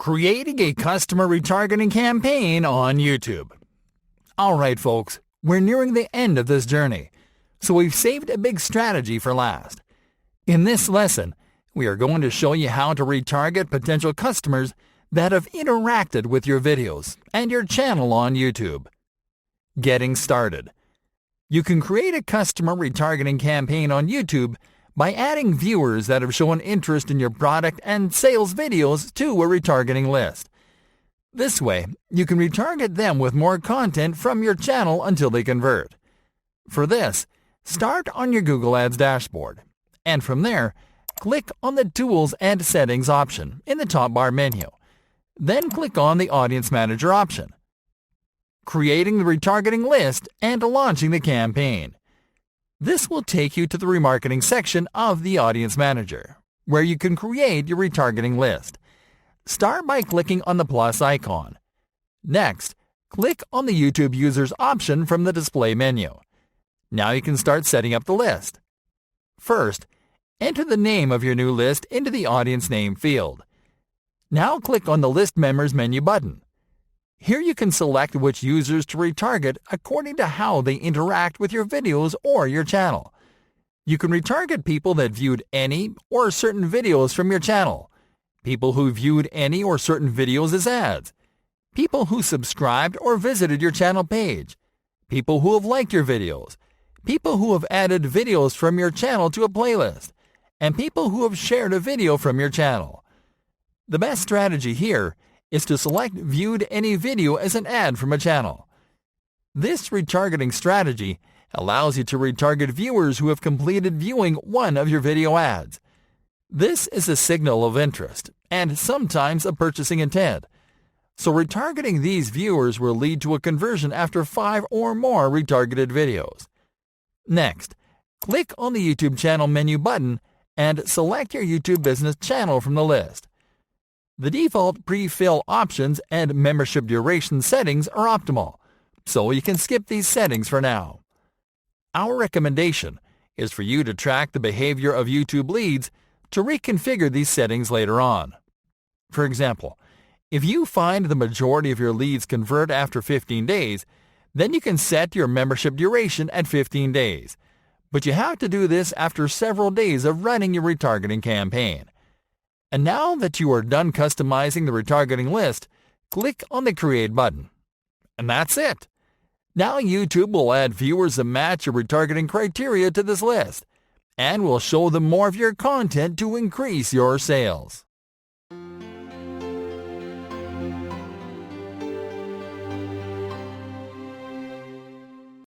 Creating a customer retargeting campaign on YouTube. Alright folks, we're nearing the end of this journey, so we've saved a big strategy for last. In this lesson, we are going to show you how to retarget potential customers that have interacted with your videos and your channel on YouTube. Getting started. You can create a customer retargeting campaign on YouTube by adding viewers that have shown interest in your product and sales videos to a retargeting list. This way, you can retarget them with more content from your channel until they convert. For this, start on your Google Ads dashboard, and from there, click on the Tools and Settings option in the top bar menu. Then click on the Audience Manager option. Creating the retargeting list and launching the campaign. This will take you to the remarketing section of the Audience Manager, where you can create your retargeting list. Start by clicking on the plus icon. Next, click on the YouTube Users option from the display menu. Now you can start setting up the list. First, enter the name of your new list into the Audience Name field. Now click on the List Members menu button. Here you can select which users to retarget according to how they interact with your videos or your channel. You can retarget people that viewed any or certain videos from your channel, people who viewed any or certain videos as ads, people who subscribed or visited your channel page, people who have liked your videos, people who have added videos from your channel to a playlist, and people who have shared a video from your channel. The best strategy here is to select Viewed Any Video as an ad from a channel. This retargeting strategy allows you to retarget viewers who have completed viewing one of your video ads. This is a signal of interest and sometimes a purchasing intent. So retargeting these viewers will lead to a conversion after 5 or more retargeted videos. Next, click on the YouTube channel menu button and select your YouTube business channel from the list. The default pre-fill options and membership duration settings are optimal, so you can skip these settings for now. Our recommendation is for you to track the behavior of YouTube leads to reconfigure these settings later on. For example, if you find the majority of your leads convert after 15 days, then you can set your membership duration at 15 days. But you have to do this after several days of running your retargeting campaign. And now that you are done customizing the retargeting list, click on the Create button. And that's it. Now YouTube will add viewers that match your retargeting criteria to this list, and will show them more of your content to increase your sales.